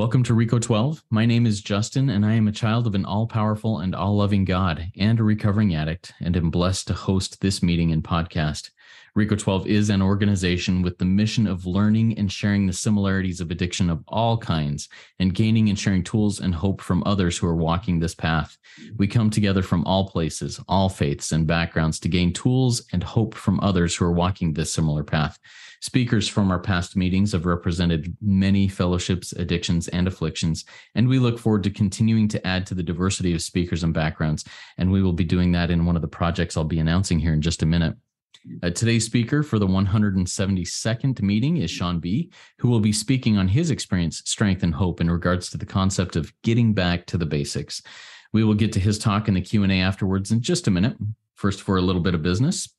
Welcome to Rico 12. My name is Justin, and I am a child of an all-powerful and all-loving God and a recovering addict, and am blessed to host this meeting and podcast. Rico 12 is an organization with the mission of learning and sharing the similarities of addiction of all kinds, and gaining and sharing tools and hope from others who are walking this path. We come together from all places, all faiths and backgrounds to gain tools and hope from others who are walking this similar path. Speakers from our past meetings have represented many fellowships, addictions, and afflictions, and we look forward to continuing to add to the diversity of speakers and backgrounds, and we will be doing that in one of the projects I'll be announcing here in just a minute. Today's speaker for the 172nd meeting is Sean B., who will be speaking on his experience, strength, and hope in regards to the concept of getting back to the basics. We will get to his talk in the Q&A afterwards in just a minute. First, for a little bit of business.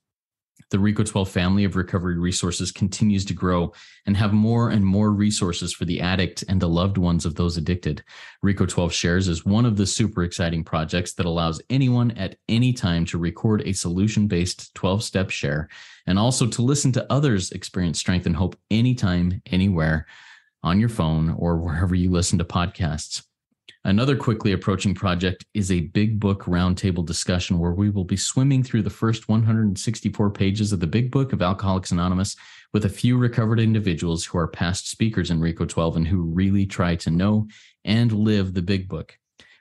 The Rico 12 family of recovery resources continues to grow and have more and more resources for the addict and the loved ones of those addicted. Rico 12 Shares is one of the super exciting projects that allows anyone at any time to record a solution-based 12-step share and also to listen to others experience strength and hope anytime, anywhere, on your phone or wherever you listen to podcasts. Another quickly approaching project is a big book roundtable discussion where we will be swimming through the first 164 pages of the Big Book of Alcoholics Anonymous with a few recovered individuals who are past speakers in Rico 12 and who really try to know and live the Big Book.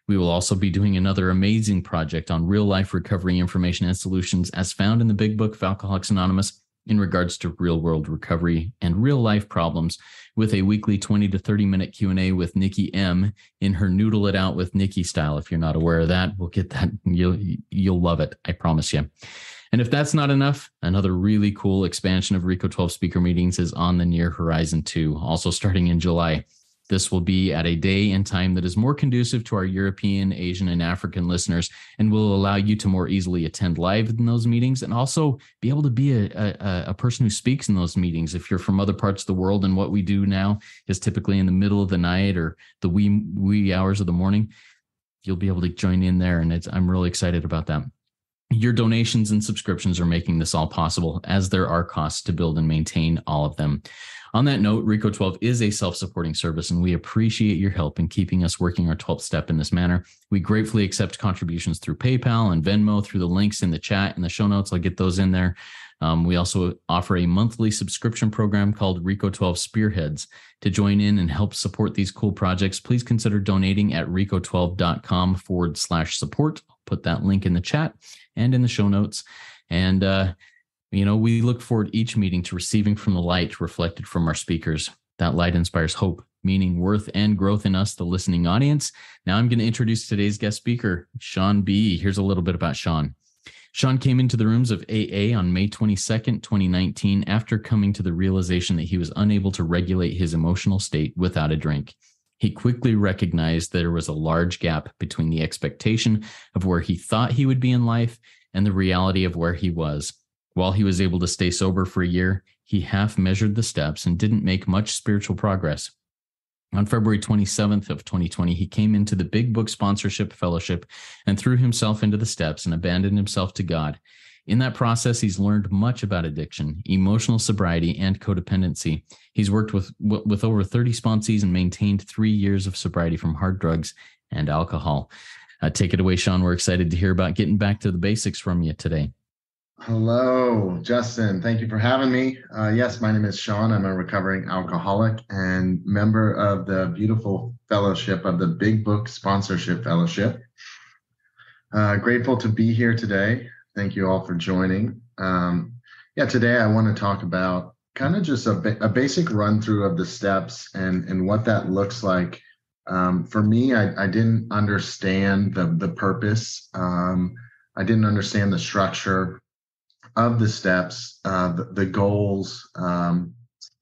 We will also be doing another amazing project on real-life recovery information and solutions as found in the Big Book of Alcoholics Anonymous in regards to real-world recovery and real-life problems, with a weekly 20 to 30-minute Q&A with Nikki M. in her Noodle It Out with Nikki style. If you're not aware of that, we'll get that. You'll love it, I promise you. And if that's not enough, another really cool expansion of Rico 12 speaker meetings is on the near horizon too, also starting in July. This will be at a day and time that is more conducive to our European, Asian, and African listeners and will allow you to more easily attend live in those meetings and also be able to be a person who speaks in those meetings. If you're from other parts of the world and what we do now is typically in the middle of the night or the wee hours of the morning, you'll be able to join in there, and I'm really excited about that. Your donations and subscriptions are making this all possible, as there are costs to build and maintain all of them. On that note, Rico 12 is a self-supporting service, and we appreciate your help in keeping us working our 12th step in this manner. We gratefully accept contributions through PayPal and Venmo through the links in the chat and the show notes. I'll get those in there. We also offer a monthly subscription program called Rico 12 Spearheads. To join in and help support these cool projects, please consider donating at rico12.com/support. I'll put that link in the chat and in the show notes. And, we look forward each meeting to receiving from the light reflected from our speakers. That light inspires hope, meaning, worth, and growth in us, the listening audience. Now I'm going to introduce today's guest speaker, Sean B. Here's a little bit about Sean. Sean came into the rooms of AA on May 22nd, 2019, after coming to the realization that he was unable to regulate his emotional state without a drink. He quickly recognized that there was a large gap between the expectation of where he thought he would be in life and the reality of where he was. While he was able to stay sober for a year, he half measured the steps and didn't make much spiritual progress. On February 27th of 2020, he came into the Big Book Sponsorship Fellowship and threw himself into the steps and abandoned himself to God. In that process, he's learned much about addiction, emotional sobriety, and codependency. He's worked with over 30 sponsees and maintained 3 years of sobriety from hard drugs and alcohol. Take it away, Sean. We're excited to hear about getting back to the basics from you today. Hello, Justin. Thank you for having me. Yes, my name is Sean. I'm a recovering alcoholic and member of the beautiful fellowship of the Big Book Sponsorship Fellowship. Grateful to be here today. Thank you all for joining. Today I want to talk about kind of just a basic run through of the steps and what that looks like. For me, I didn't understand the purpose. I didn't understand the structure of the steps, the goals,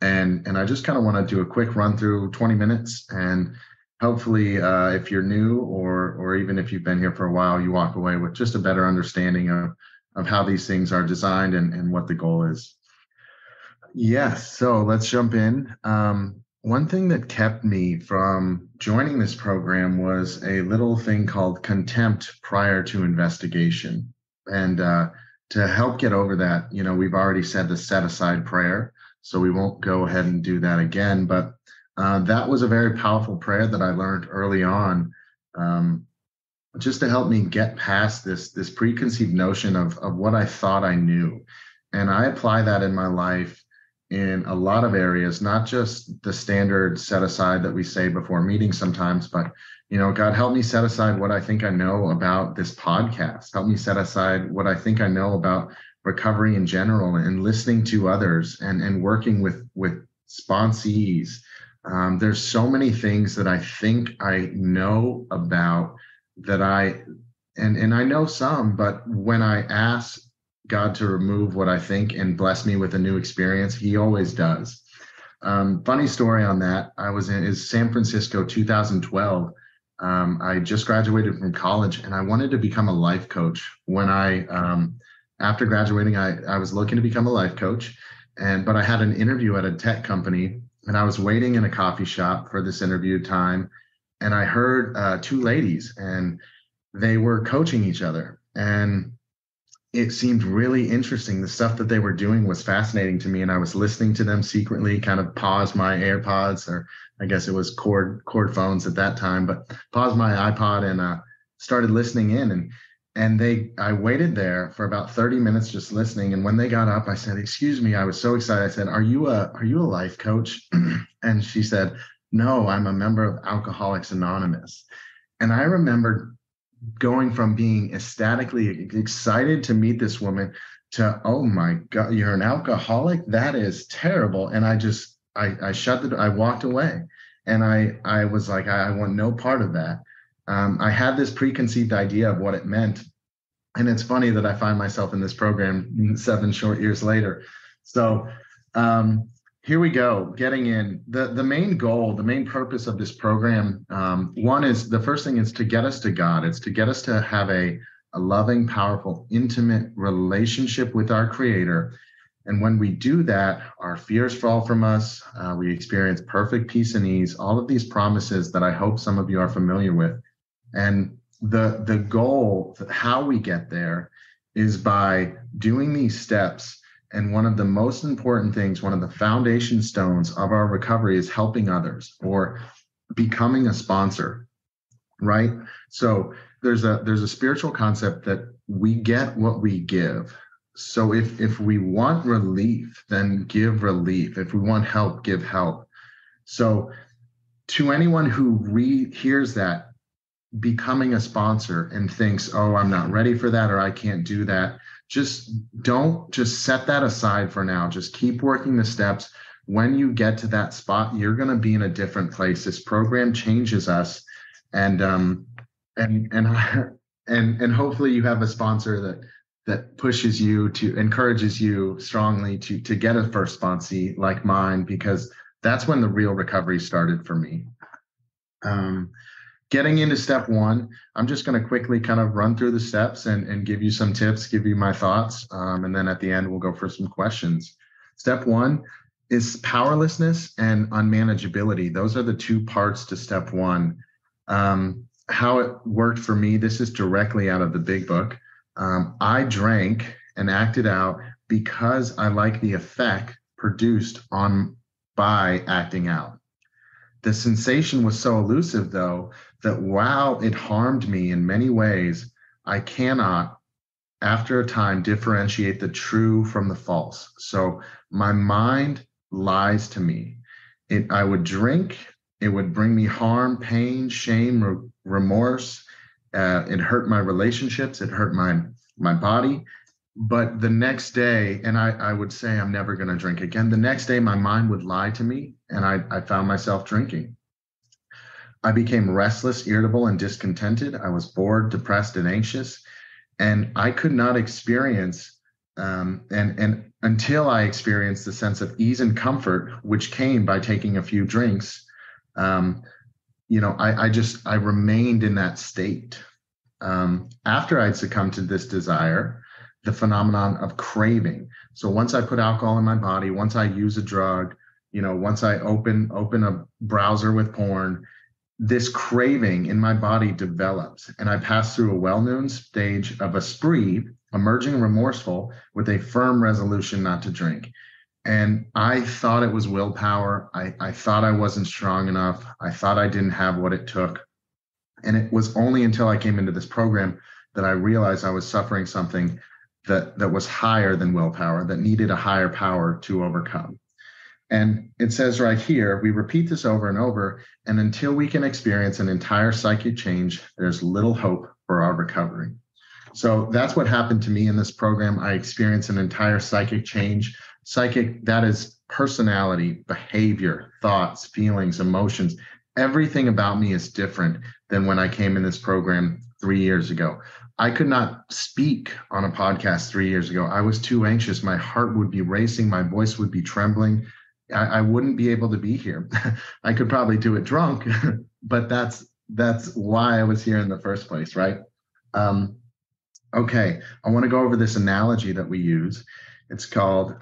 and I just kind of want to do a quick run through, 20 minutes, and hopefully if you're new or even if you've been here for a while, you walk away with just a better understanding of how these things are designed and what the goal is. Yes, so let's jump in. One thing that kept me from joining this program was a little thing called contempt prior to investigation. And to help get over that, we've already said the set aside prayer, so we won't go ahead and do that again. But That was a very powerful prayer that I learned early on, um, just to help me get past this preconceived notion of what I thought I knew. And I apply that in my life in a lot of areas, not just the standard set aside that we say before meetings sometimes, but God, help me set aside what I think I know about this podcast. Help me set aside what I think I know about recovery in general and listening to others and working with sponsees. There's so many things that I think I know about that and I know some, but when I ask God to remove what I think and bless me with a new experience, He always does. Funny story on that. I was in is San Francisco, 2012. I just graduated from college, and I wanted to become a life coach. When after graduating, I was looking to become a life coach, but I had an interview at a tech company, and I was waiting in a coffee shop for this interview time, and I heard two ladies, and they were coaching each other, and it seemed really interesting. The stuff that they were doing was fascinating to me, and I was listening to them secretly, kind of paused my AirPods, or I guess it was cord phones at that time, but paused my iPod and started listening in. And I waited there for about 30 minutes just listening. And when they got up, I said, "Excuse me," I was so excited. I said, are you a life coach?" And she said, "No, I'm a member of Alcoholics Anonymous." And I remember going from being ecstatically excited to meet this woman to, "Oh my God, you're an alcoholic? That is terrible." And I shut I walked away, and I was like, I want no part of that. I had this preconceived idea of what it meant. And it's funny that I find myself in this program 7 short years later. So, here we go, getting in. The main goal, the main purpose of this program, the first thing is to get us to God. It's to get us to have a loving, powerful, intimate relationship with our Creator. And when we do that, our fears fall from us. We experience perfect peace and ease, all of these promises that I hope some of you are familiar with. And the goal, how we get there, is by doing these steps. And one of the most important things, one of the foundation stones of our recovery, is helping others or becoming a sponsor, right? So there's a spiritual concept that we get what we give. So if we want relief, then give relief. If we want help, give help. So to anyone who hears that, becoming a sponsor, and thinks, "Oh, I'm not ready for that," or "I can't do that," just set that aside for now. Just keep working the steps. When you get to that spot, you're going to be in a different place. This program changes us, and and hopefully you have a sponsor that pushes you, to encourages you strongly to get a first sponsee like mine, because that's when the real recovery started for me. Getting into step one, I'm just going to quickly kind of run through the steps and give you some tips, give you my thoughts, and then at the end we'll go for some questions. Step one is powerlessness and unmanageability. Those are the two parts to step one. How it worked for me, this is directly out of the Big Book. I drank and acted out because I like the effect produced by acting out. The sensation was so elusive, though, that while it harmed me in many ways, I cannot, after a time, differentiate the true from the false. So my mind lies to me. I would drink, it would bring me harm, pain, shame, remorse. It hurt my relationships, it hurt my body. But the next day, and I would say I'm never going to drink again. The next day, my mind would lie to me, and I found myself drinking. I became restless, irritable, and discontented. I was bored, depressed, and anxious. And I could not experience, and until I experienced the sense of ease and comfort, which came by taking a few drinks, I remained in that state. After I'd succumbed to this desire, the phenomenon of craving. So once I put alcohol in my body, once I use a drug, once I open a browser with porn, this craving in my body develops, and I pass through a well-known stage of a spree, emerging remorseful with a firm resolution not to drink. And I thought it was willpower. I thought I wasn't strong enough. I thought I didn't have what it took. And it was only until I came into this program that I realized I was suffering something that was higher than willpower, that needed a higher power to overcome. And it says right here, we repeat this over and over, and until we can experience an entire psychic change, there's little hope for our recovery. So that's what happened to me in this program. I experienced an entire psychic change. Psychic, that is personality, behavior, thoughts, feelings, emotions. Everything about me is different than when I came in this program 3 years ago. I could not speak on a podcast 3 years ago. I was too anxious. My heart would be racing. My voice would be trembling. I wouldn't be able to be here. I could probably do it drunk, but that's why I was here in the first place, right? Okay, I want to go over this analogy that we use. It's called,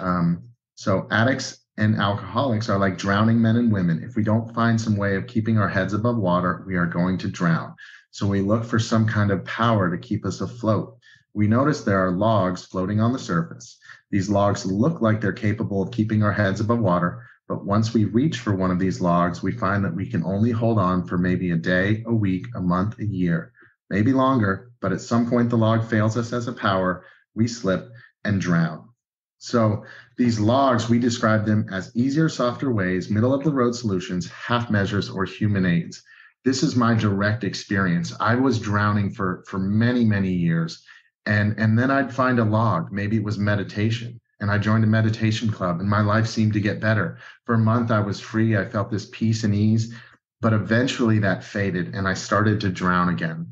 so addicts and alcoholics are like drowning men and women. If we don't find some way of keeping our heads above water, we are going to drown. So we look for some kind of power to keep us afloat. We notice there are logs floating on the surface. These logs look like they're capable of keeping our heads above water, but once we reach for one of these logs, we find that we can only hold on for maybe a day, a week, a month, a year, maybe longer, but at some point the log fails us as a power, we slip and drown. So these logs, we describe them as easier, softer ways, middle of the road solutions, half measures, or human aids. This is my direct experience. I was drowning for many, many years. And then I'd find a log. Maybe it was meditation. And I joined a meditation club and my life seemed to get better. For a month, I was free. I felt this peace and ease. But eventually that faded and I started to drown again.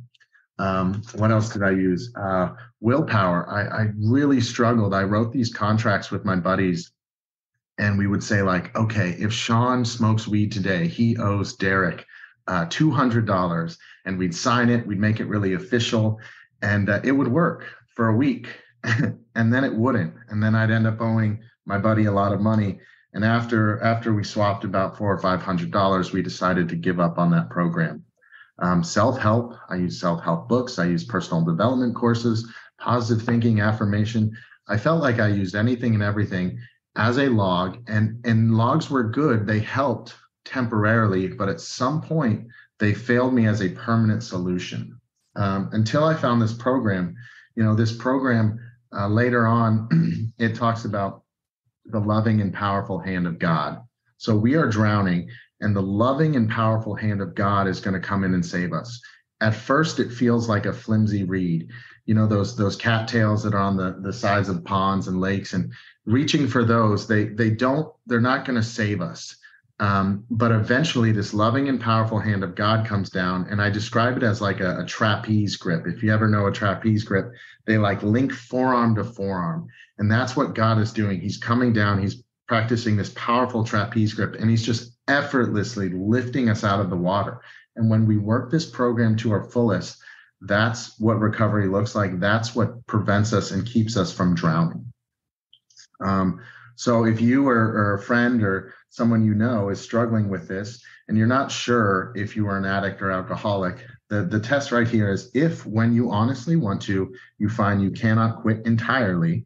What else did I use? Willpower. I really struggled. I wrote these contracts with my buddies and we would say like, okay, if Sean smokes weed today, he owes Derek $200, and we'd sign it. We'd make it really official, and it would work for a week, and then it wouldn't. And then I'd end up owing my buddy a lot of money. And after we swapped about $400 or $500, we decided to give up on that program. Self-help. I use self-help books. I use personal development courses, positive thinking, affirmation. I felt like I used anything and everything as a log, and logs were good. They helped temporarily, but at some point they failed me as a permanent solution. Until I found this program. This program later on, it talks about the loving and powerful hand of God. So we are drowning, and the loving and powerful hand of God is going to come in and save us. At first, it feels like a flimsy reed. Those cattails that are on the sides of ponds and lakes, and reaching for those, they're not going to save us. But eventually this loving and powerful hand of God comes down, and I describe it as like a trapeze grip. If you ever know a trapeze grip, they like link forearm to forearm. And that's what God is doing. He's coming down, he's practicing this powerful trapeze grip, and he's just effortlessly lifting us out of the water. And when we work this program to our fullest, that's what recovery looks like. That's what prevents us and keeps us from drowning. So if you or a friend or someone you know is struggling with this, and you're not sure if you are an addict or alcoholic, the test right here is if, when you honestly want to, you find you cannot quit entirely,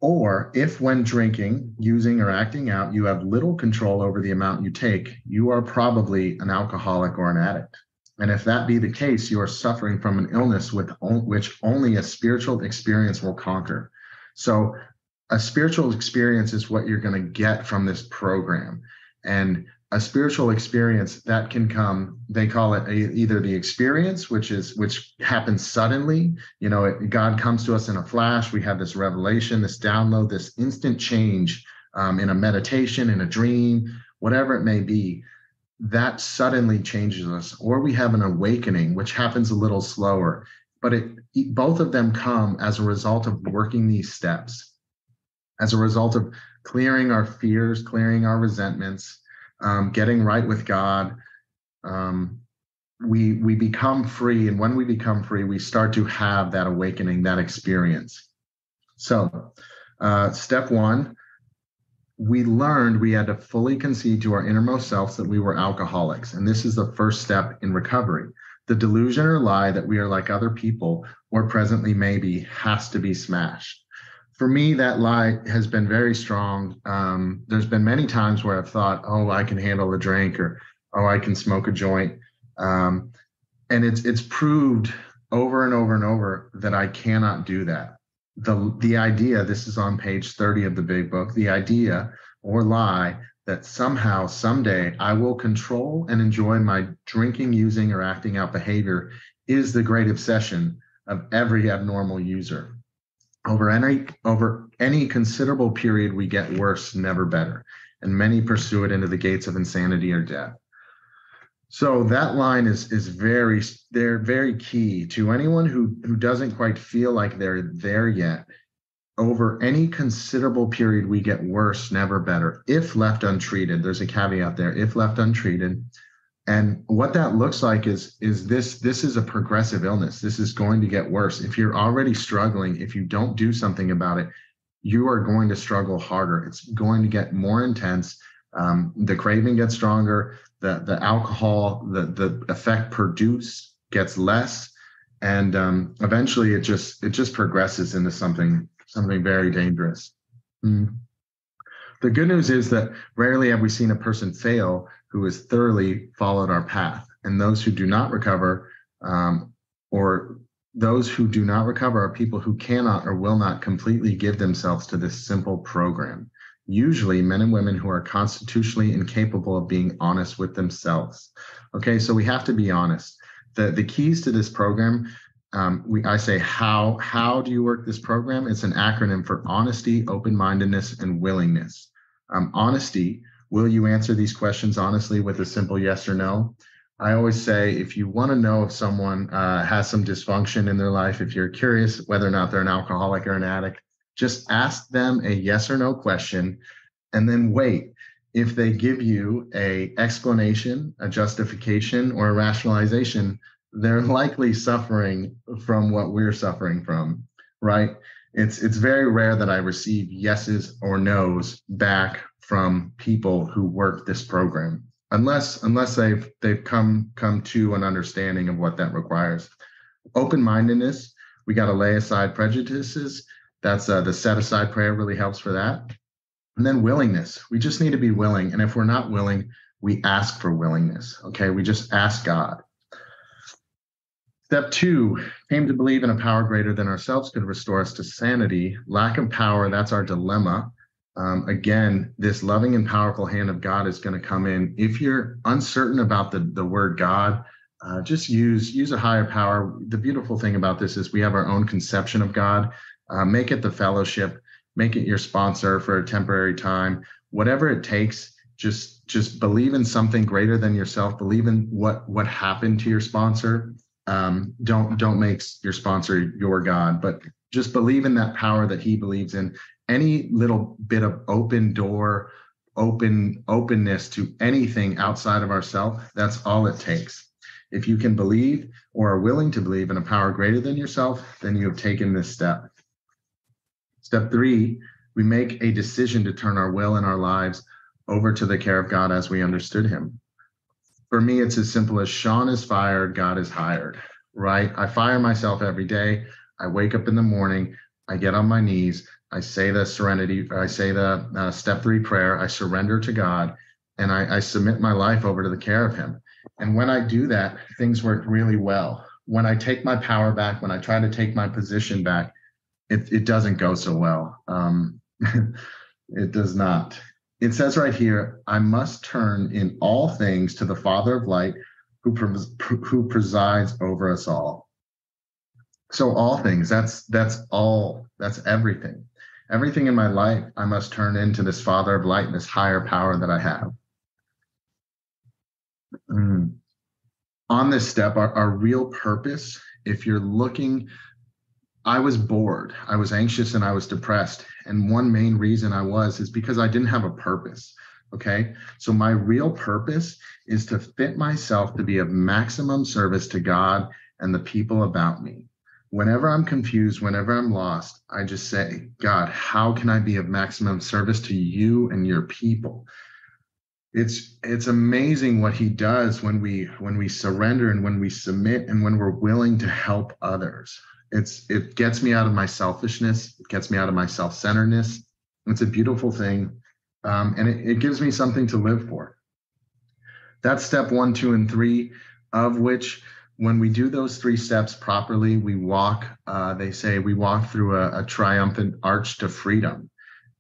or if when drinking, using, or acting out, you have little control over the amount you take, you are probably an alcoholic or an addict. And if that be the case, you are suffering from an illness which only a spiritual experience will conquer. So a spiritual experience is what you're going to get from this program. And a spiritual experience that can come, they call it either the experience, which happens suddenly. God comes to us in a flash. We have this revelation, this download, this instant change in a meditation, in a dream, whatever it may be. That suddenly changes us. Or we have an awakening, which happens a little slower. But both of them come as a result of working these steps, as a result of clearing our fears, clearing our resentments, getting right with God. We become free. And when we become free, we start to have that awakening, that experience. So step one, we learned we had to fully concede to our innermost selves that we were alcoholics. And this is the first step in recovery. The delusion or lie that we are like other people, or presently maybe, has to be smashed. For me, that lie has been very strong. There's been many times where I've thought, oh, I can handle a drink, or oh, I can smoke a joint. Um, and it's proved over and over and over that I cannot do that. The idea, this is on page 30 of the big book, the idea or lie that somehow, someday, I will control and enjoy my drinking, using, or acting out behavior is the great obsession of every abnormal user. Over any considerable period, we get worse, never better, and many pursue it into the gates of insanity or death. So that line is they're very key to anyone who doesn't quite feel like they're there yet. Over any considerable period, we get worse, never better, if left untreated. There's a caveat there, if left untreated. And what that looks like is this is a progressive illness. This is going to get worse. If you're already struggling, if you don't do something about it, you are going to struggle harder. It's going to get more intense. The craving gets stronger. The alcohol, the effect produced gets less, and eventually it just progresses into something very dangerous. The good news is that rarely have we seen a person fail who has thoroughly followed our path, and those who do not recover, or those who do not recover, are people who cannot or will not completely give themselves to this simple program. Usually men and women who are constitutionally incapable of being honest with themselves. Okay, so we have to be honest. The keys to this program, I say, how do you work this program? It's an acronym for honesty, open-mindedness, and willingness. Honesty, will you answer these questions honestly with a simple yes or no? I always say, if you want to know if someone has some dysfunction in their life, if you're curious whether or not they're an alcoholic or an addict, just ask them a yes or no question, and then wait. If they give you an explanation, a justification, or a rationalization, they're likely suffering from what we're suffering from, right? It's very rare that I receive yeses or nos back from people who work this program, unless they've come to an understanding of what that requires. Open-mindedness, we got to lay aside prejudices. That's the set aside prayer really helps for that. And then willingness. We just need to be willing. And if we're not willing, we ask for willingness. Okay, we just ask God. Step 2, came to believe in a power greater than ourselves could restore us to sanity. Lack of power, that's our dilemma. Again, this loving and powerful hand of God is going to come in. If you're uncertain about the word God, just use a higher power. The beautiful thing about this is we have our own conception of God. Make it the fellowship, make it your sponsor for a temporary time, whatever it takes. Just believe in something greater than yourself. Believe in what happened to your sponsor. Don't make your sponsor your God, but just believe in that power that he believes in. Any little bit of open door, openness to anything outside of ourselves, that's all it takes. If you can believe or are willing to believe in a power greater than yourself, then you have taken this step. Step 3, we make a decision to turn our will and our lives over to the care of God as we understood him. For me, it's as simple as Sean is fired, God is hired, right? I fire myself every day. I wake up in the morning, I get on my knees, I say the step 3 prayer, I surrender to God, and I submit my life over to the care of him. And when I do that, things work really well. When I take my power back, when I try to take my position back, it doesn't go so well. It does not. It says right here, I must turn in all things to the Father of light who presides over us all. So all things, that's everything. Everything in my life, I must turn into this Father of light, this higher power that I have. On this step, our real purpose, if you're looking, I was bored, I was anxious, and I was depressed. And one main reason is because I didn't have a purpose. Okay. So my real purpose is to fit myself to be of maximum service to God and the people about me. Whenever I'm confused, whenever I'm lost, I just say, God, how can I be of maximum service to you and your people? It's amazing what he does when we surrender and when we submit and when we're willing to help others. It gets me out of my selfishness. It gets me out of my self-centeredness. It's a beautiful thing. And it gives me something to live for. That's step 1, 2, and 3, of which when we do those 3 steps properly, we walk, they say we walk through a triumphant arch to freedom.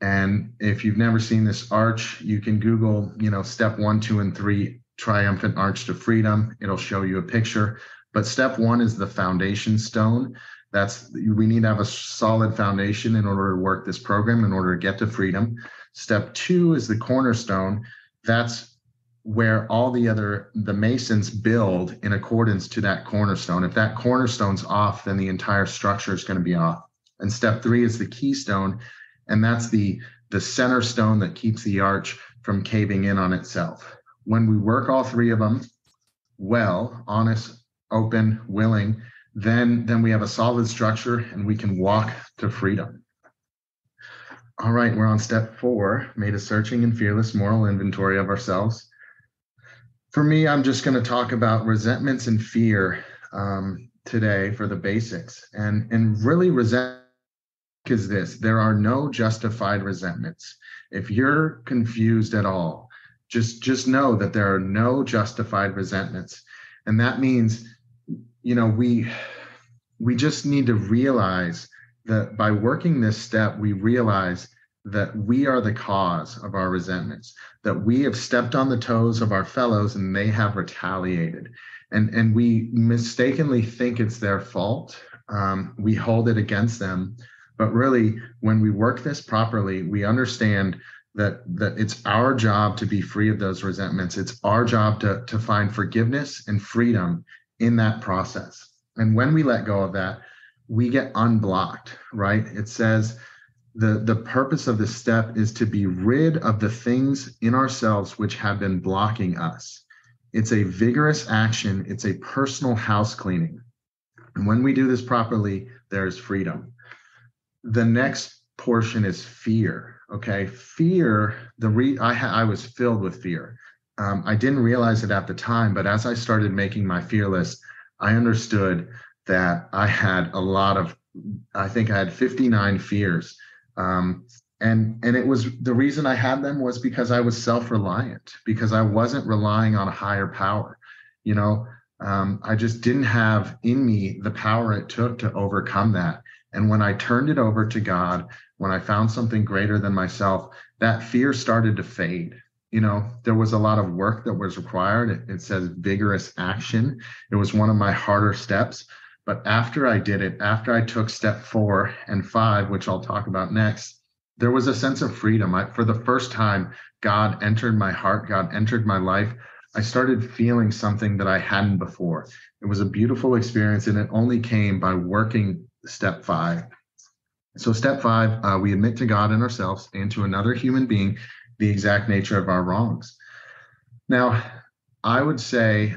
And if you've never seen this arch, you can Google, step 1, 2, and 3, triumphant arch to freedom. It'll show you a picture. But step 1 is the foundation stone. We need to have a solid foundation in order to work this program, in order to get to freedom. Step 2 is the cornerstone. That's where all the masons build in accordance to that cornerstone. If that cornerstone's off, then the entire structure is going to be off. And step 3 is the keystone, and that's the center stone that keeps the arch from caving in on itself. When we work all 3 of them well, honest, open, willing, then we have a solid structure and we can walk to freedom. All right, we're on step 4, made a searching and fearless moral inventory of ourselves. For me, I'm just going to talk about resentments and fear today for the basics. And really, resentment is this: there are no justified resentments. If you're confused at all, just know that there are no justified resentments. And that means, we just need to realize that by working this step, we realize that we are the cause of our resentments, that we have stepped on the toes of our fellows and they have retaliated. And we mistakenly think it's their fault. We hold it against them. But really, when we work this properly, we understand that it's our job to be free of those resentments. It's our job to find forgiveness and freedom in that process. And when we let go of that, we get unblocked, right? It says the purpose of this step is to be rid of the things in ourselves which have been blocking us. It's a vigorous action. It's a personal house cleaning. And when we do this properly, there's freedom. The next portion is fear. Okay, fear. I was filled with fear. I didn't realize it at the time, but as I started making my fear list, I understood that I had I think I had 59 fears. And it was, the reason I had them was because I was self-reliant, because I wasn't relying on a higher power. I just didn't have in me the power it took to overcome that. And when I turned it over to God, when I found something greater than myself, that fear started to fade. There was a lot of work that was required. It says vigorous action. It was one of my harder steps. But after I did it, after I took step 4 and 5, which I'll talk about next, there was a sense of freedom. For the first time, God entered my heart. God entered my life. I started feeling something that I hadn't before. It was a beautiful experience, and it only came by working step 5. So step 5, we admit to God and ourselves and to another human being the exact nature of our wrongs. Now, I would say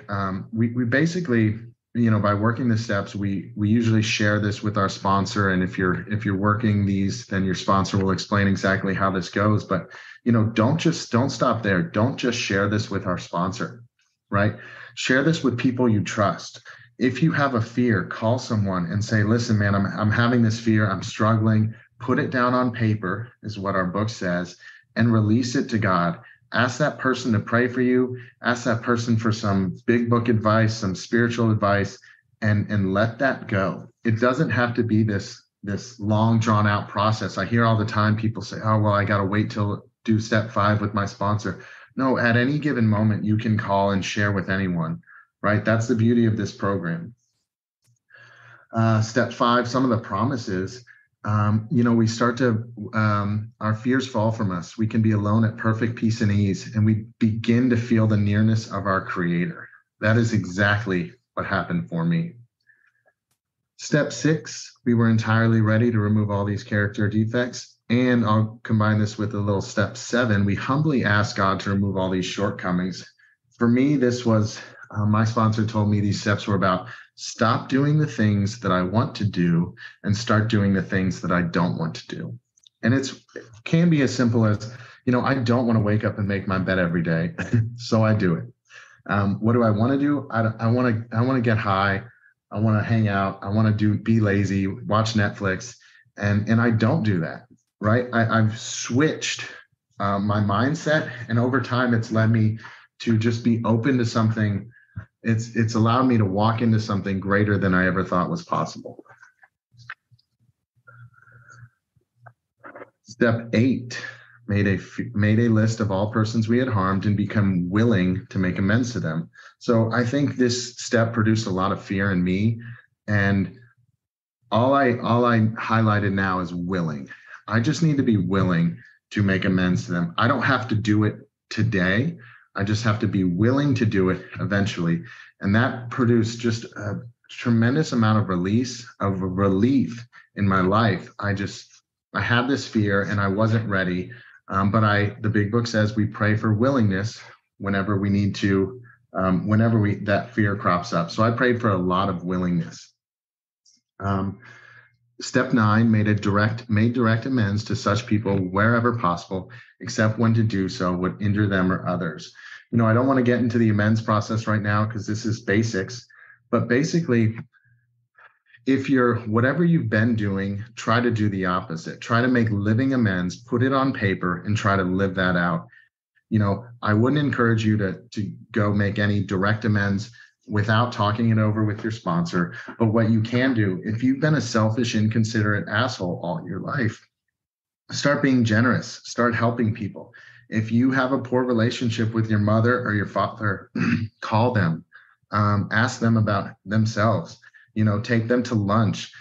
we basically, by working the steps, we usually share this with our sponsor. And if you're working these, then your sponsor will explain exactly how this goes. But don't stop there. Don't just share this with our sponsor, right? Share this with people you trust. If you have a fear, call someone and say, listen, man, I'm having this fear. I'm struggling. Put it down on paper, is what our book says, and release it to God. Ask that person to pray for you. Ask that person for some big book advice, some spiritual advice, and let that go. It doesn't have to be this long drawn out process. I hear all the time people say, oh, well, I got to wait till do step 5 with my sponsor. No, at any given moment, you can call and share with anyone, right? That's the beauty of this program. Step 5, some of the promises. We start to, our fears fall from us. We can be alone at perfect peace and ease, and we begin to feel the nearness of our Creator. That is exactly what happened for me. Step 6, we were entirely ready to remove all these character defects. And I'll combine this with a little step 7. We humbly ask God to remove all these shortcomings. For me, this was, my sponsor told me these steps were about stop doing the things that I want to do and start doing the things that I don't want to do. And it can be as simple as, I don't want to wake up and make my bed every day, so I do it. What do I want to do? I want to get high. I want to hang out. I want to be lazy, watch Netflix. And I don't do that, right? I've switched my mindset. And over time, it's led me to just be open to something. It's allowed me to walk into something greater than I ever thought was possible. Step 8, made a list of all persons we had harmed and become willing to make amends to them. So I think this step produced a lot of fear in me, and all I highlighted now is willing. I just need to be willing to make amends to them. I don't have to do it today. I just have to be willing to do it eventually. And that produced just a tremendous amount of relief in my life. I had this fear and I wasn't ready. But the big book says we pray for willingness whenever we need to, that fear crops up. So I prayed for a lot of willingness. Step 9, made direct amends to such people wherever possible, except when to do so would injure them or others. I don't want to get into the amends process right now because this is basics, but basically, whatever you've been doing, try to do the opposite. Try to make living amends, put it on paper, and try to live that out. I wouldn't encourage you to go make any direct amends without talking it over with your sponsor. But what you can do, if you've been a selfish, inconsiderate asshole all your life, start being generous, start helping people. If you have a poor relationship with your mother or your father, call them, ask them about themselves, take them to lunch,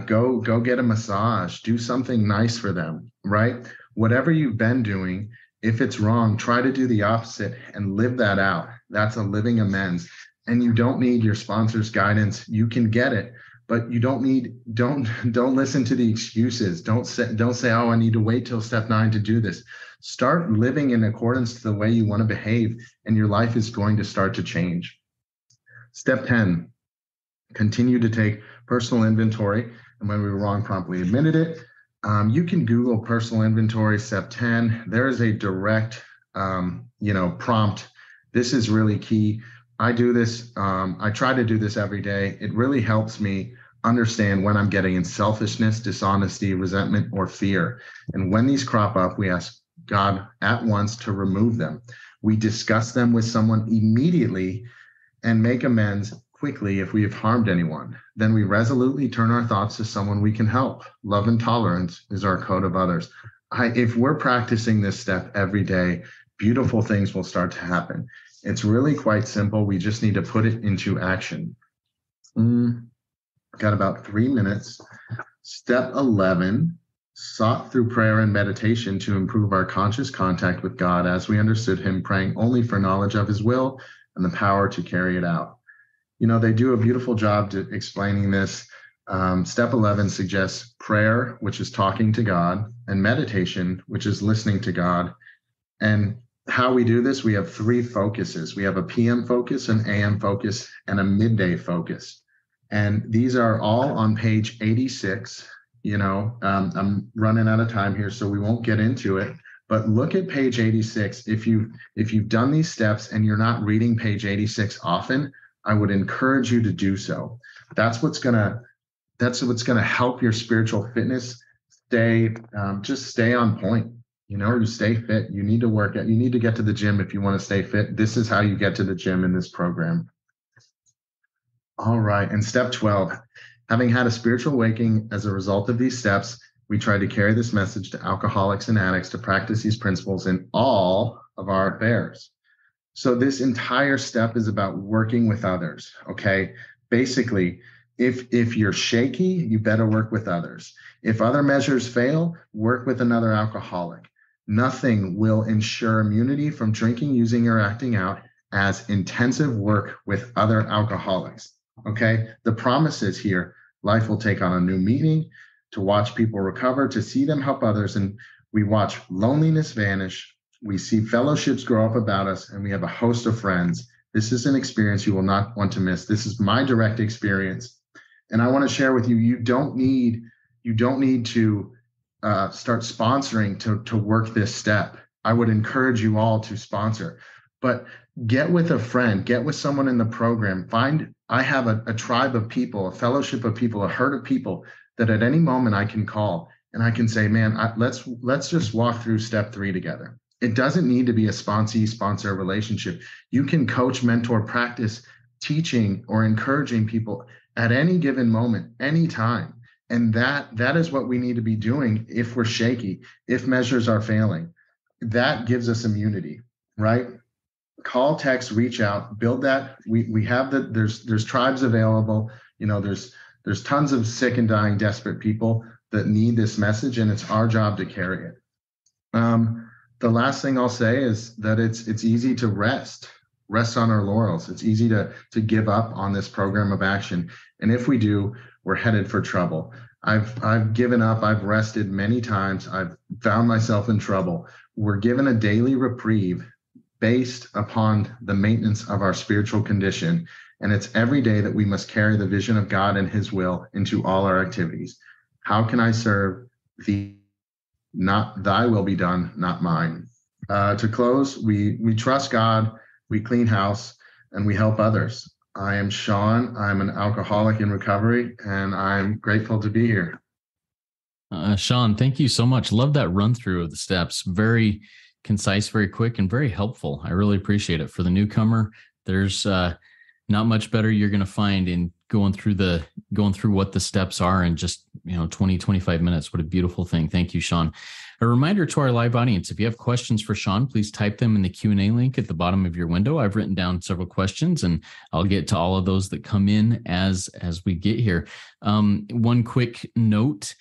go get a massage, do something nice for them, right? Whatever you've been doing, if it's wrong, try to do the opposite and live that out. That's a living amends. And you don't need your sponsor's guidance. You can get it, but you don't listen to the excuses. Don't say, oh, I need to wait till step 9 to do this. Start living in accordance to the way you want to behave, and your life is going to start to change. Step 10, continue to take personal inventory. And when we were wrong, promptly admitted it. You can Google personal inventory, step 10. There is a direct, prompt. This is really key. I do this. I try to do this every day. It really helps me understand when I'm getting in selfishness, dishonesty, resentment, or fear. And when these crop up, we ask God at once to remove them. We discuss them with someone immediately and make amends quickly if we have harmed anyone. Then we resolutely turn our thoughts to someone we can help. Love and tolerance is our code of others. If we're practicing this step every day, beautiful things will start to happen. It's really quite simple. We just need to put it into action. Got about 3 minutes. Step 11, sought through prayer and meditation to improve our conscious contact with God as we understood him, praying only for knowledge of his will and the power to carry it out. They do a beautiful job to explaining this. Step 11 suggests prayer, which is talking to God, and meditation, which is listening to God. And how we do this, we have 3 focuses. We have a PM focus, an AM focus, and a midday focus. And these are all on page 86. I'm running out of time here, so we won't get into it. But look at page 86. If you've done these steps and you're not reading page 86 often, I would encourage you to do so. That's what's gonna help your spiritual fitness stay on point. You stay fit. You need to work out. You need to get to the gym if you want to stay fit. This is how you get to the gym in this program. All right. And step 12, having had a spiritual awakening as a result of these steps, we try to carry this message to alcoholics and addicts to practice these principles in all of our affairs. So this entire step is about working with others. Okay. Basically, if you're shaky, you better work with others. If other measures fail, work with another alcoholic. Nothing will ensure immunity from drinking, using, or acting out as intensive work with other alcoholics. Okay. The promise is here. Life will take on a new meaning, to watch people recover, to see them help others. And we watch loneliness vanish. We see fellowships grow up about us, and we have a host of friends. This is an experience you will not want to miss. This is my direct experience. And I want to share with you, you don't need to start sponsoring to work this step. I would encourage you all to sponsor, but get with a friend, get with someone in the program, find I have a tribe of people, a fellowship of people, a herd of people that at any moment I can call and I can say, man, let's just walk through step 3 together. It doesn't need to be a sponsee sponsor relationship. You can coach, mentor, practice teaching or encouraging people at any given moment, anytime. And that is what we need to be doing if we're shaky, if measures are failing. That gives us immunity, right? Call, text, reach out, build that. We have there's tribes available. There's tons of sick and dying, desperate people that need this message, and it's our job to carry it. The last thing I'll say is that it's easy to rest on our laurels. It's easy to give up on this program of action, and if we do, we're headed for trouble. I've given up. I've rested many times. I've found myself in trouble. We're given a daily reprieve based upon the maintenance of our spiritual condition. And it's every day that we must carry the vision of God and his will into all our activities. How can I serve thee? Not thy will be done, not mine. To close, we trust God, we clean house, and we help others. I am Sean. I'm an alcoholic in recovery, and I'm grateful to be here. Sean, thank you so much. Love that run through of the steps. Very concise, very quick, and very helpful. I really appreciate it. For the newcomer, there's not much better you're going to find in going through what the steps are in just 20, 25 minutes. What a beautiful thing. Thank you, Sean. A reminder to our live audience, if you have questions for Sean, please type them in the Q&A link at the bottom of your window. I've written down several questions, and I'll get to all of those that come in as we get here. One quick note.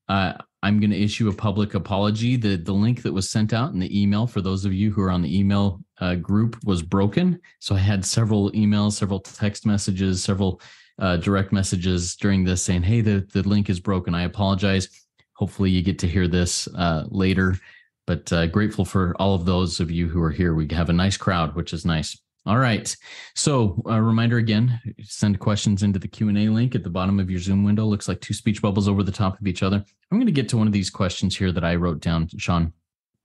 I'm going to issue a public apology. The link that was sent out in the email for those of you who are on the email group was broken. So I had several emails, several text messages, several direct messages during this saying, hey, the link is broken. I apologize. Hopefully you get to hear this later, but grateful for all of those of you who are here. We have a nice crowd, which is nice. All right. So a reminder again, send questions into the Q&A link at the bottom of your Zoom window. Looks like two speech bubbles over the top of each other. I'm going to get to one of these questions here that I wrote down, Sean.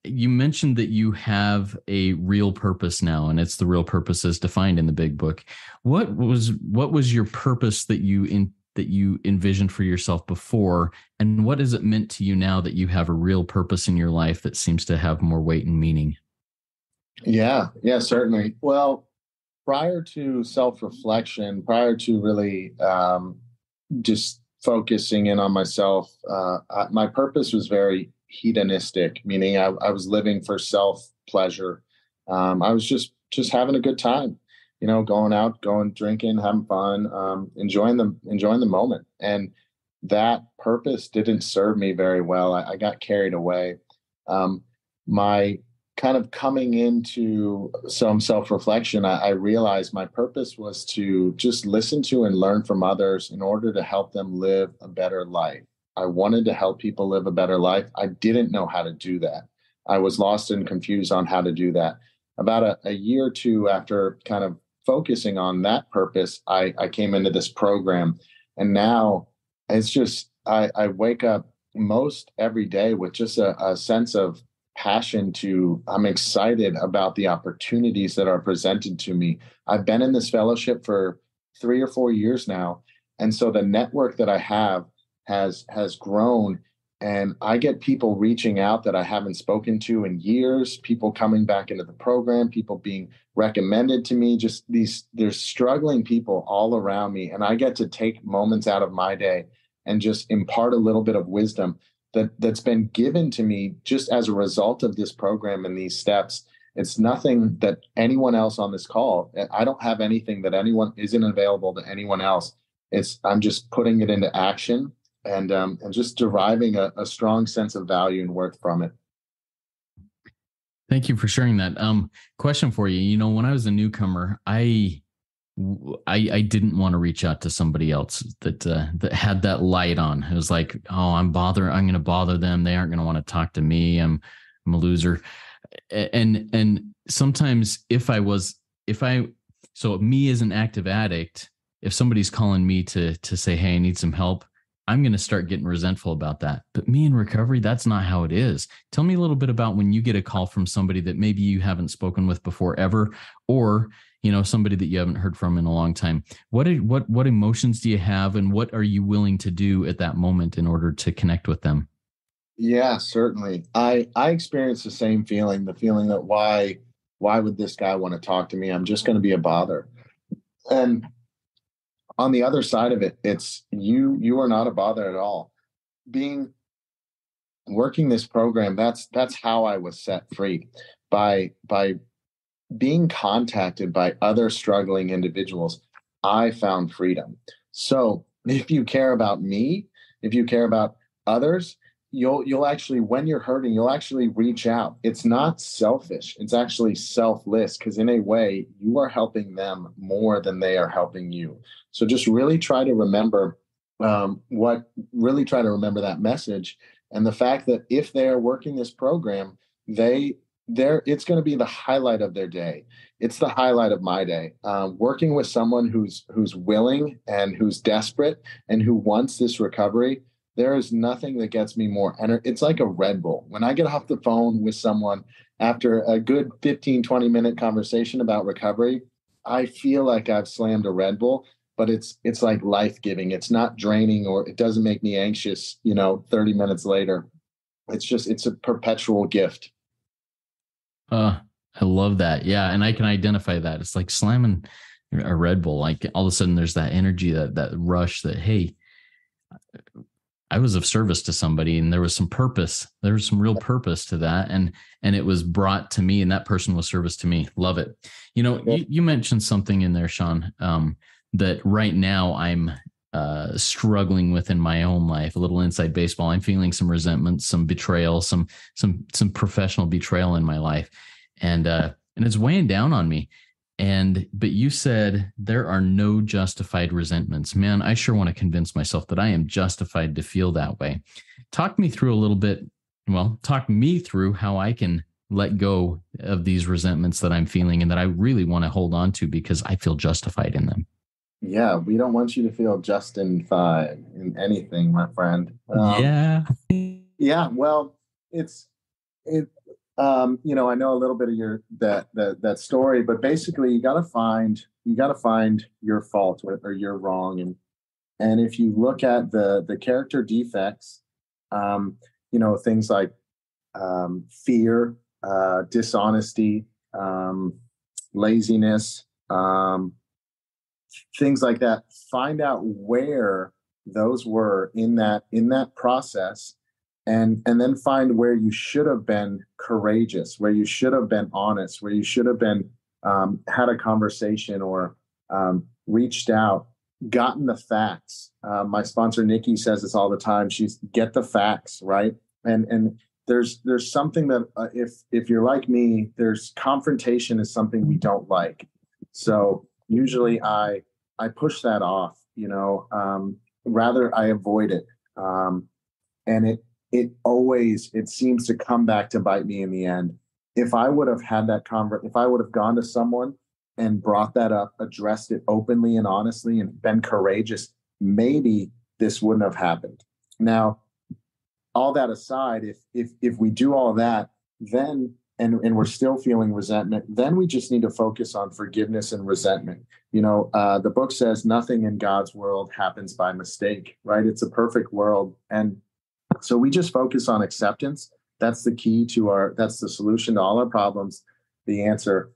You mentioned that you have a real purpose now, and it's the real purpose as defined in the big book. What was your purpose that you envisioned for yourself before, and what has it meant to you now that you have a real purpose in your life that seems to have more weight and meaning? Yeah, certainly. Well, prior to self-reflection, prior to really just focusing in on myself, my purpose was very hedonistic, meaning I was living for self-pleasure. I was just having a good time, going out, drinking, having fun, enjoying the moment. And that purpose didn't serve me very well. I got carried away. My kind of coming into some self-reflection, I realized my purpose was to just listen to and learn from others in order to help them live a better life. I wanted to help people live a better life. I didn't know how to do that. I was lost and confused on how to do that. About a year or two after kind of focusing on that purpose, I came into this program. And now it's just, I wake up most every day with just a sense of passion I'm excited about the opportunities that are presented to me. I've been in this fellowship for 3 or 4 years now. And so the network that I have has grown, and I get people reaching out that I haven't spoken to in years, people coming back into the program, people being recommended to me, there's struggling people all around me. And I get to take moments out of my day and just impart a little bit of wisdom that's been given to me just as a result of this program and these steps. It's nothing that anyone else on this call, I don't have anything that isn't available to anyone else. I'm just putting it into action and just deriving a strong sense of value and worth from it. Thank you for sharing that. Question for you. When I was a newcomer, I didn't want to reach out to somebody else that had that light on. It was like, oh, I'm going to bother them. They aren't going to want to talk to me. I'm a loser. And sometimes so me as an active addict, if somebody's calling me to say, hey, I need some help, I'm going to start getting resentful about that. But me in recovery, that's not how it is. Tell me a little bit about when you get a call from somebody that maybe you haven't spoken with before ever, or somebody that you haven't heard from in a long time. What emotions do you have, and what are you willing to do at that moment in order to connect with them? Yeah, certainly. I experienced the same feeling, the feeling that why would this guy want to talk to me? I'm just going to be a bother. And on the other side of it, it's you are not a bother at all. Being Working this program, that's how I was set free, by being contacted by other struggling individuals. I found freedom. So if you care about me, if you care about others, you'll actually, when you're hurting, you'll actually reach out. It's not selfish. It's actually selfless, because in a way, you are helping them more than they are helping you. So just really try to remember try to remember that message, and the fact that if they are working this program, it's going to be the highlight of their day. It's the highlight of my day. Working with someone who's willing and who's desperate and who wants this recovery, there is nothing that gets me more. And it's like a Red Bull. When I get off the phone with someone after a good 15-20 minute conversation about recovery, I feel like I've slammed a Red Bull, but it's like life-giving. It's not draining, or it doesn't make me anxious, 30 minutes later. It's a perpetual gift. I love that. Yeah. And I can identify that. It's like slamming a Red Bull. Like all of a sudden there's that energy, that rush that, hey, I was of service to somebody, and there was some purpose. There was some real purpose to that. And it was brought to me, and that person was service to me. Love it. You mentioned something in there, Sean, that right now I'm struggling with in my own life, a little inside baseball. I'm feeling some resentment, some betrayal, some professional betrayal in my life. And it's weighing down on me. But you said there are no justified resentments. Man, I sure want to convince myself that I am justified to feel that way. Talk me through how I can let go of these resentments that I'm feeling and that I really want to hold on to because I feel justified in them. Yeah, we don't want you to feel justified in anything, my friend. Yeah. Yeah, well, I know a little bit of that story, but basically you got to find your fault or your wrong, and if you look at the character defects, things like fear, dishonesty, laziness, things like that. Find out where those were in that process, and then find where you should have been courageous, where you should have been honest, where you should have been had a conversation, or reached out, gotten the facts. My sponsor Nikki says this all the time. She's get the facts, right? And there's something that if you're like me, there's confrontation is something we don't like. So usually I push that off, rather I avoid it. And it seems to come back to bite me in the end. If I would have had if I would have gone to someone and brought that up, addressed it openly and honestly, and been courageous, maybe this wouldn't have happened. Now, all that aside, if we do all that, then and we're still feeling resentment, then we just need to focus on forgiveness and resentment. The book says nothing in God's world happens by mistake, right? It's a perfect world. And so we just focus on acceptance. That's the key that's the solution to all our problems. The answer,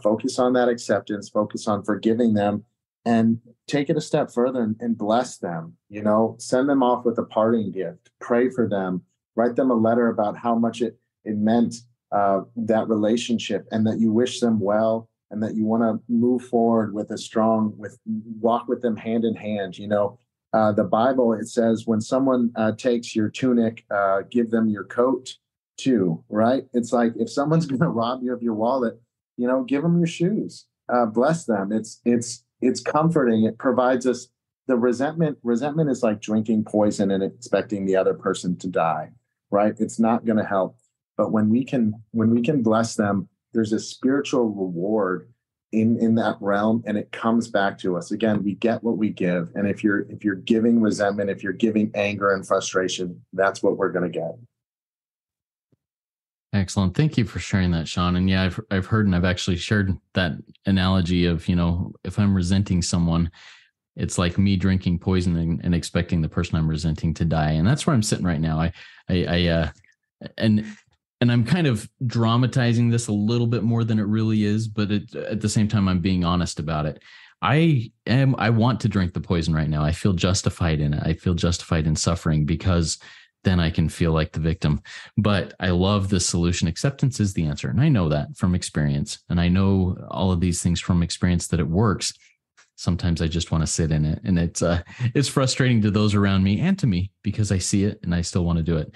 focus on that acceptance, focus on forgiving them, and take it a step further and bless them. Send them off with a parting gift, pray for them, write them a letter about how much it meant, that relationship, and that you wish them well, and that you want to move forward walk with them hand in hand. The Bible, it says when someone takes your tunic, give them your coat too, right? It's like if someone's going to rob you of your wallet, give them your shoes, bless them. It's comforting. It provides us the resentment. Resentment is like drinking poison and expecting the other person to die, right? It's not going to help. But when we can bless them, there's a spiritual reward in that realm, and it comes back to us. Again, we get what we give. And if you're giving resentment, if you're giving anger and frustration, that's what we're going to get. Excellent. Thank you for sharing that, Sean. And yeah, I've heard and I've actually shared that analogy of, if I'm resenting someone, it's like me drinking poison and expecting the person I'm resenting to die. And that's where I'm sitting right now. I and and I'm kind of dramatizing this a little bit more than it really is, but at the same time, I'm being honest about it. I want to drink the poison right now. I feel justified in it. I feel justified in suffering because then I can feel like the victim. But I love the solution. Acceptance is the answer. And I know that from experience. And I know all of these things from experience that it works. Sometimes I just want to sit in it. And it's frustrating to those around me and to me because I see it and I still want to do it.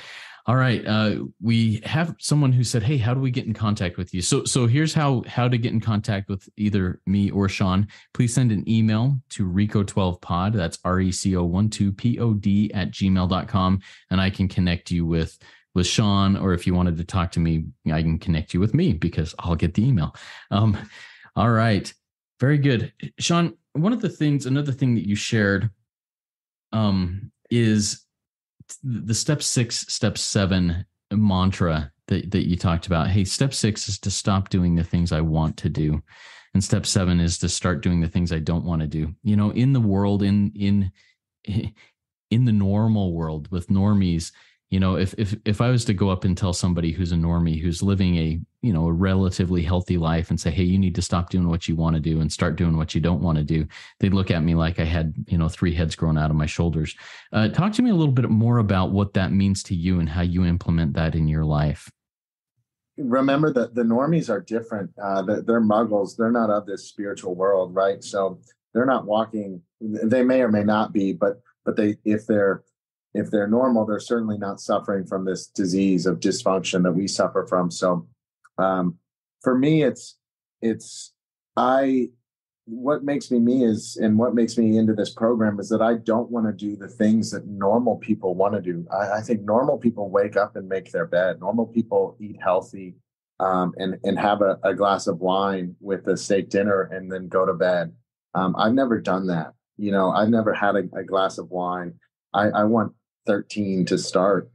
All right. We have someone who said, "Hey, how do we get in contact with you?" So here's how to get in contact with either me or Sean. Please send an email to Reco12pod. That's RECO12POD at gmail.com. And I can connect you with Sean, or if you wanted to talk to me, I can connect you with me because I'll get the email. All right. Very good. Sean, another thing that you shared is the step 6, step 7 mantra that you talked about. Hey, step 6 is to stop doing the things I want to do. And step 7 is to start doing the things I don't want to do. In the world, in the normal world with normies, if I was to go up and tell somebody who's a normie, who's living a relatively healthy life and say, "Hey, you need to stop doing what you want to do and start doing what you don't want to do," they'd look at me like I had, 3 heads growing out of my shoulders. Talk to me a little bit more about what that means to you and how you implement that in your life. Remember that the normies are different. They're muggles. They're not of this spiritual world, right? So they're not walking. They may or may not be, but if they're normal, they're certainly not suffering from this disease of dysfunction that we suffer from. So, for me, what makes me is, and what makes me into this program is that I don't want to do the things that normal people want to do. I think normal people wake up and make their bed. Normal people eat healthy, and have a glass of wine with a steak dinner and then go to bed. I've never done that. I've never had a glass of wine. I want 13 to start.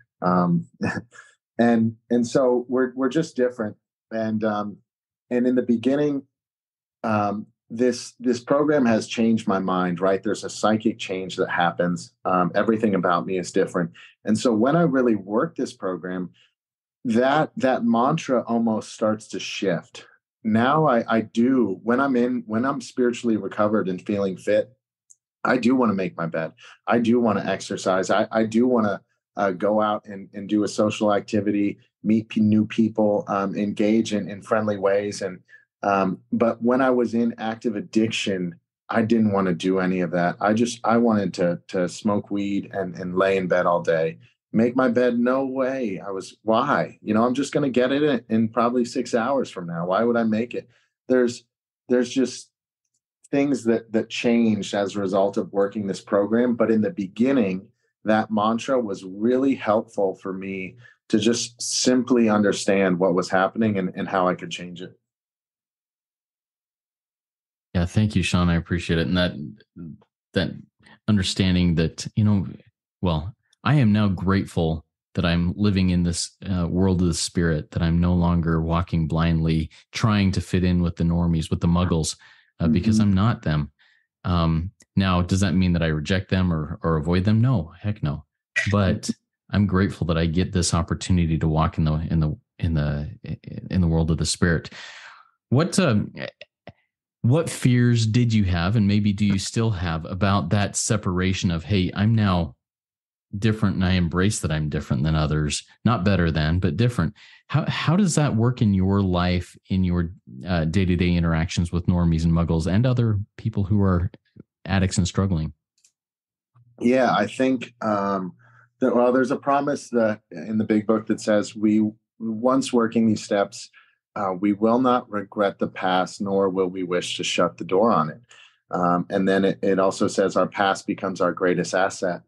And so we're just different. And in the beginning, this program has changed my mind, right? There's a psychic change that happens. Everything about me is different. And so when I really work this program, that mantra almost starts to shift. Now I do, when I'm spiritually recovered and feeling fit, I do want to make my bed. I do want to exercise. I do want to go out and do a social activity, meet new people, engage in friendly ways. But when I was in active addiction, I didn't want to do any of that. I wanted to smoke weed and lay in bed all day. Make my bed? No way. Why? I'm just going to get it in probably 6 hours from now. Why would I make it? There's just things that changed as a result of working this program. But in the beginning, that mantra was really helpful for me to just simply understand what was happening and how I could change it. Yeah, thank you, Sean. I appreciate it. And that understanding that, well, I am now grateful that I'm living in this world of the spirit, that I'm no longer walking blindly, trying to fit in with the normies, with the muggles, because I'm not them. Now, does that mean that I reject them or avoid them? No, heck no. But I'm grateful that I get this opportunity to walk in the world of the spirit. What fears did you have, and maybe do you still have, about that separation of, hey, I'm now different and I embrace that I'm different than others, not better than, but different. How does that work in your life, in your day-to-day interactions with normies and muggles and other people who are addicts and struggling? Yeah, I think there's a promise that in the big book that says once working these steps, we will not regret the past, nor will we wish to shut the door on it. And then it also says our past becomes our greatest asset.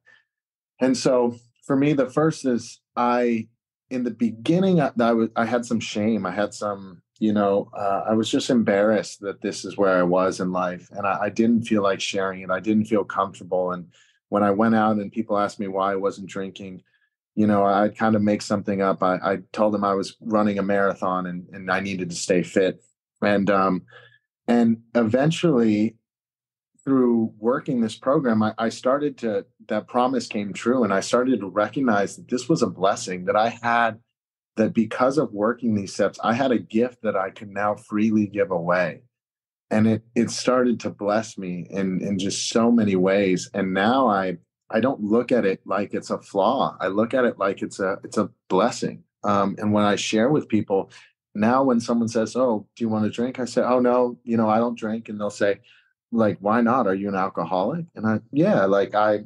And so for me, the first is in the beginning, I had some shame. I had some, I was just embarrassed that this is where I was in life. And I didn't feel like sharing it. I didn't feel comfortable. And when I went out and people asked me why I wasn't drinking, I'd kind of make something up. I told him I was running a marathon and I needed to stay fit. And eventually, through working this program, I started to, that promise came true. And I started to recognize that this was a blessing that I had, that because of working these steps, I had a gift that I could now freely give away. And it started to bless me in just so many ways. And now I don't look at it like it's a flaw. I look at it like it's a blessing. And when I share with people now, when someone says, "Oh, do you want to drink?" I say, "Oh no, I don't drink." And they'll say, like, "Why not? Are you an alcoholic?" And yeah, like I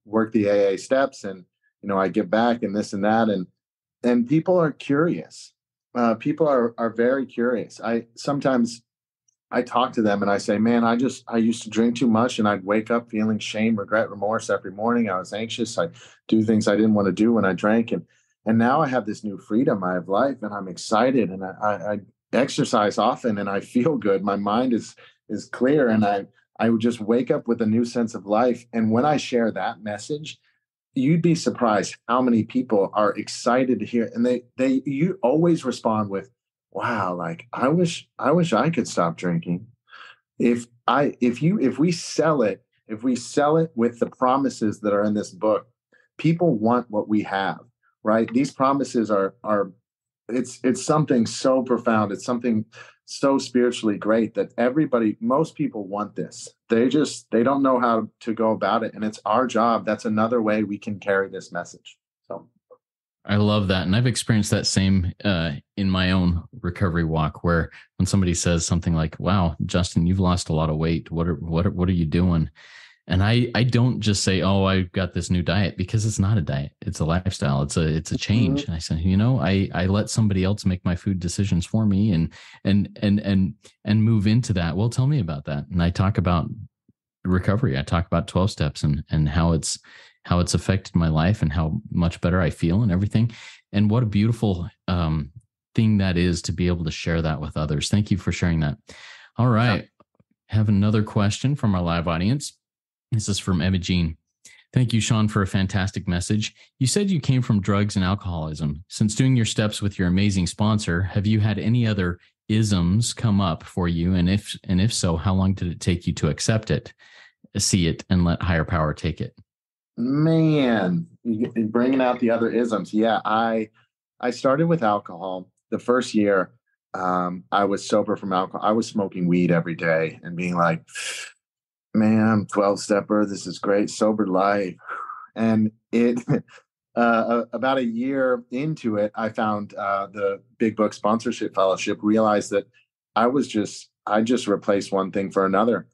work the AA steps, and I give back and this and that, and people are curious. People are very curious. I sometimes I talk to them and I say, "Man, I used to drink too much, and I'd wake up feeling shame, regret, remorse every morning. I was anxious. I do things I didn't want to do when I drank, and now I have this new freedom. I have life, and I'm excited, and I exercise often, and I feel good. My mind is clear, and I would just wake up with a new sense of life. And when I share that message, you'd be surprised how many people are excited to hear, and you always respond with, "Wow, like I wish I could stop drinking." If we sell it with the promises that are in this book, people want what we have, right? These promises are it's something so profound. It's something so spiritually great that most people want this. They don't know how to go about it. And it's our job. That's another way we can carry this message. So I love that. And I've experienced that same in my own recovery walk, where when somebody says something like, "Wow, Justin, you've lost a lot of weight. What are you doing?" And I don't just say, "Oh, I got this new diet," because it's not a diet. It's a lifestyle. It's a change. And I said, I let somebody else make my food decisions for me and move into that. Well, tell me about that. And I talk about recovery. I talk about 12 steps and how it's affected my life and how much better I feel and everything. And what a beautiful thing that is to be able to share that with others. Thank you for sharing that. All right. Have another question from our live audience. This is from Emma Jean. "Thank you, Sean, for a fantastic message. You said you came from drugs and alcoholism. Since doing your steps with your amazing sponsor, have you had any other isms come up for you? And if so, how long did it take you to accept it, see it, and let higher power take it?" Man, you're bringing out the other isms. Yeah, I started with alcohol. The first year, I was sober from alcohol. I was smoking weed every day and being like, "Man, 12 stepper, this is great, sober life." And it about a year into it, I found the Big Book Sponsorship Fellowship, realized that I just replaced one thing for another.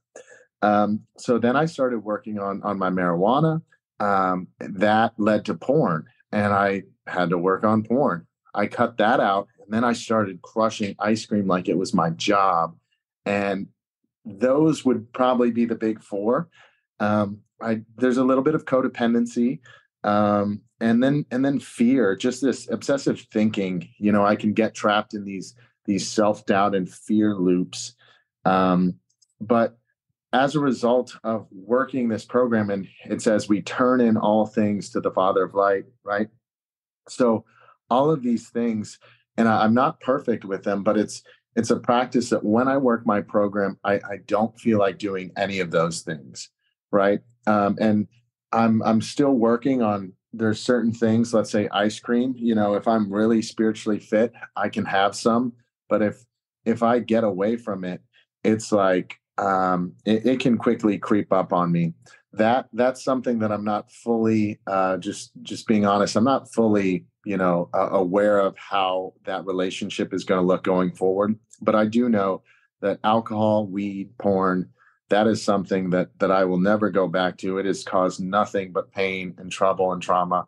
So then I started working on my marijuana. That led to porn, and I had to work on porn. I cut that out, and then I started crushing ice cream like it was my job. And those would probably be the big four. There's a little bit of codependency, and then fear, just this obsessive thinking. I can get trapped in these self doubt and fear loops. But as a result of working this program, and it says we turn in all things to the Father of light, right? So all of these things, and I'm not perfect with them, but it's a practice that when I work my program, I don't feel like doing any of those things, right? And I'm still working on, there's certain things, let's say ice cream. If I'm really spiritually fit, I can have some, but if I get away from it, it's like it can quickly creep up on me. That's something that I'm not fully just being honest. I'm not fully aware of how that relationship is going to look going forward. But I do know that alcohol, weed, porn, that is something that I will never go back to. It has caused nothing but pain and trouble and trauma.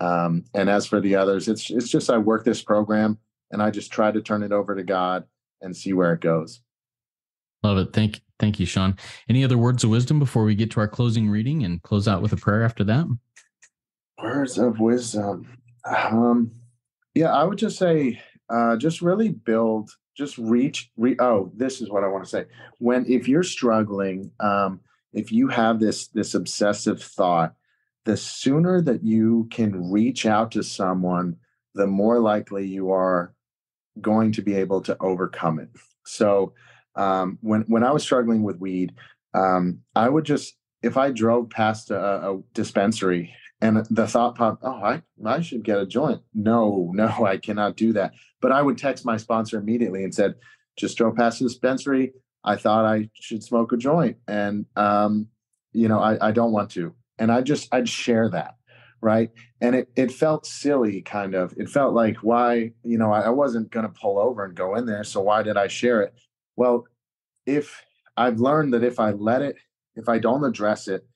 And as for the others, it's just I work this program and I just try to turn it over to God and see where it goes. Love it. Thank you, Sean. Any other words of wisdom before we get to our closing reading and close out with a prayer after that? Words of wisdom. Yeah, I would just say, just really build, just oh, this is what I want to say. If you're struggling, if you have this obsessive thought the sooner that you can reach out to someone, the more likely you are going to be able to overcome it. So when I was struggling with weed, I would just, if I drove past a dispensary and the thought popped, oh, I should get a joint. No, I cannot do that. But I would text my sponsor immediately and said, just drove past the dispensary. I thought I should smoke a joint. And, I don't want to. And I'd share that. Right. And it felt silly, kind of. It felt like, why, I wasn't going to pull over and go in there. So why did I share it? Well, if I've learned that if I don't address it,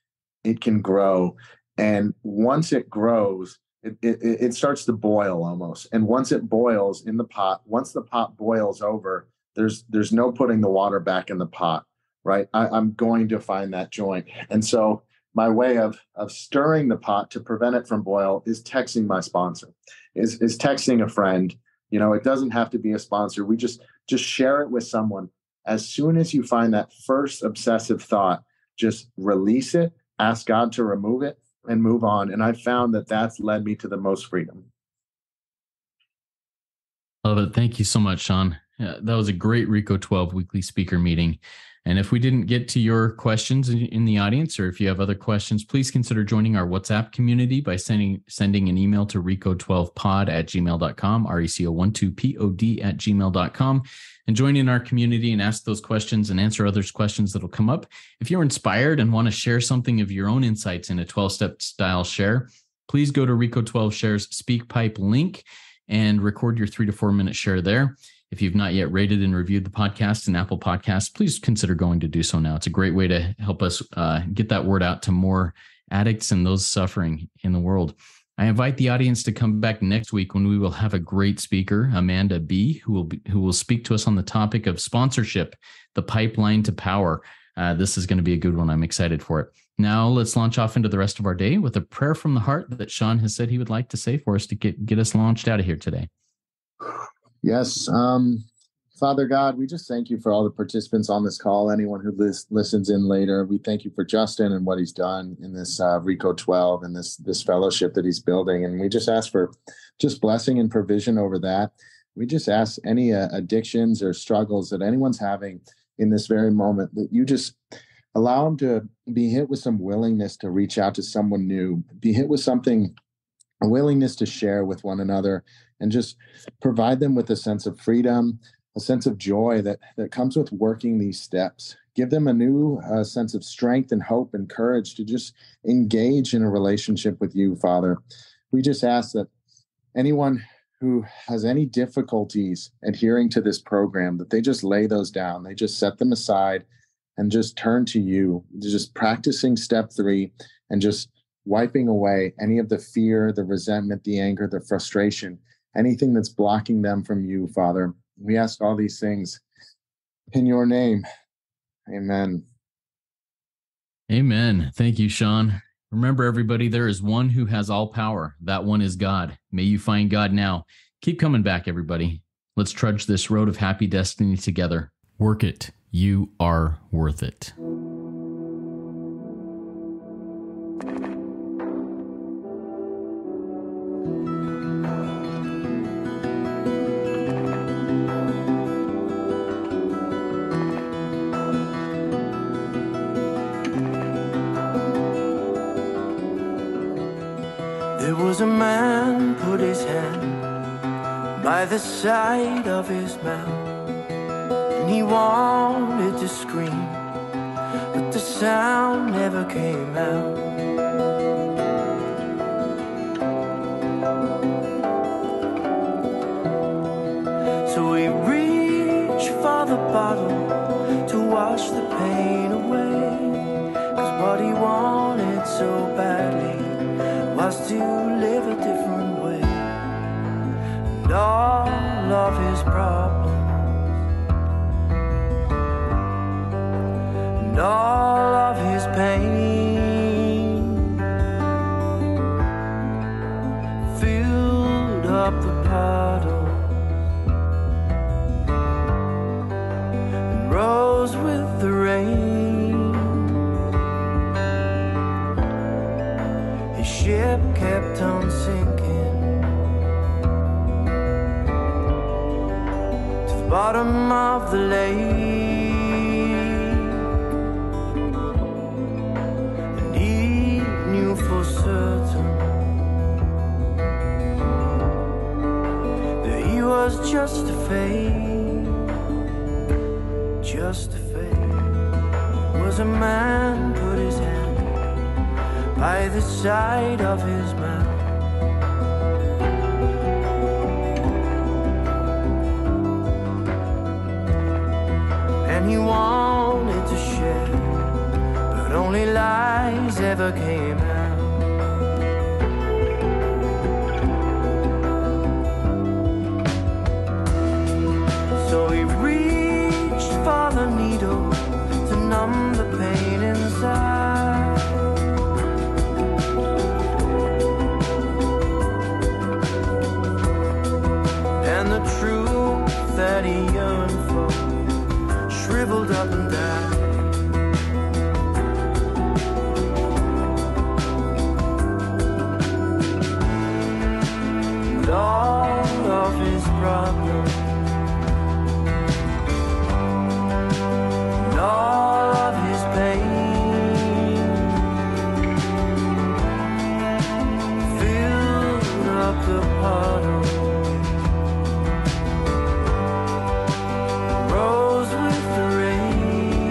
it can grow. And once it grows, it starts to boil almost. And once it boils in the pot, once the pot boils over, there's no putting the water back in the pot. Right. I'm going to find that joint. And so my way of stirring the pot to prevent it from boil is texting my sponsor, is texting a friend. It doesn't have to be a sponsor. We just share it with someone. As soon as you find that first obsessive thought, just release it, ask God to remove it, and move on. And I found that that's led me to the most freedom. Love it. Thank you so much, Sean. Yeah, that was a great Rico 12 weekly speaker meeting. And if we didn't get to your questions in the audience, or if you have other questions, please consider joining our WhatsApp community by sending an email to rico12pod@gmail.com, RECO12POD@gmail.com, and join in our community and ask those questions and answer others' questions that'll come up. If you're inspired and want to share something of your own insights in a 12-step style share, please go to Rico 12 Share's SpeakPipe link and record your 3 to 4 minute share there. If you've not yet rated and reviewed the podcast in Apple Podcasts, please consider going to do so now. It's a great way to help us get that word out to more addicts and those suffering in the world. I invite the audience to come back next week when we will have a great speaker, Amanda B., who will speak to us on the topic of sponsorship, the pipeline to power. This is going to be a good one. I'm excited for it. Now let's launch off into the rest of our day with a prayer from the heart that Sean has said he would like to say for us to get us launched out of here today. Yes. Father God, we just thank you for all the participants on this call, anyone who listens in later. We thank you for Justin and what he's done in this Rico 12 and this fellowship that he's building. And we just ask for just blessing and provision over that. We just ask any addictions or struggles that anyone's having in this very moment, that you just allow them to be hit with some willingness to reach out to someone new, be hit with something, a willingness to share with one another, and just provide them with a sense of freedom, a sense of joy that comes with working these steps. Give them a new sense of strength and hope and courage to just engage in a relationship with you, Father. We just ask that anyone who has any difficulties adhering to this program, that they just lay those down. They just set them aside and just turn to you, just practicing step 3 and just wiping away any of the fear, the resentment, the anger, the frustration, anything that's blocking them from you, Father. We ask all these things in your name. Amen. Amen. Thank you, Sean. Remember, everybody, there is one who has all power. That one is God. May you find God now. Keep coming back, everybody. Let's trudge this road of happy destiny together. Work it. You are worth it. There was a man put his hand by the side of his mouth, and he wanted to scream, but the sound never came out. So he reached for the bottle to wash the pain away, 'cause what he wanted so badly was to live a different way. And all of his problems and all of his pain filled up the puddle and rose with the rain. He bottom of the lake, and he knew for certain that he was just a fake, just a fake. Was a man put his hand by the side of his mouth, and he wanted to share, but only lies ever came out. So he reached for the needle to numb the pain inside, and the truth that he yearned for shriveled up and died. And all of his problems, and all of his pain, filled up the puddle, rose with the rain.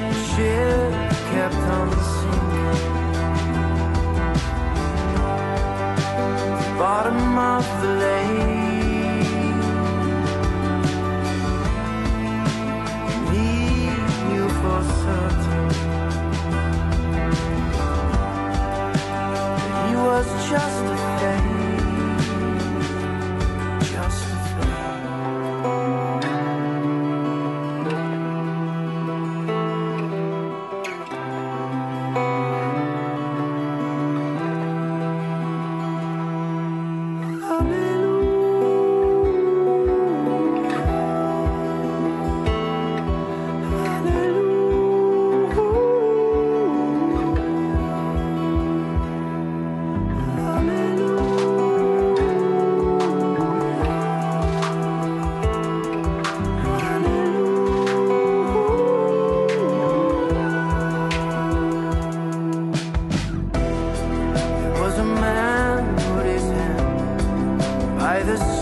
The ship kept on sinking, the bottom of the lake. Just a fake, just a fake.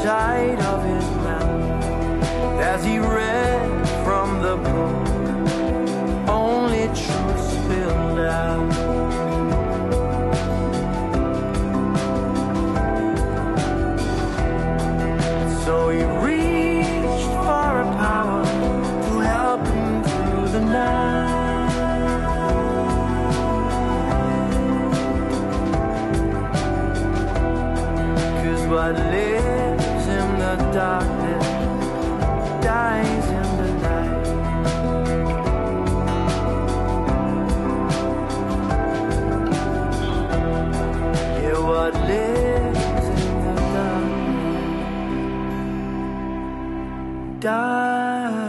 Side of his mouth as he read from the book, only truth spilled out. So he reached for a power to help him through the night, 'cause what lives in the darkness dies in the light. Yeah, what lives in the darkness dies.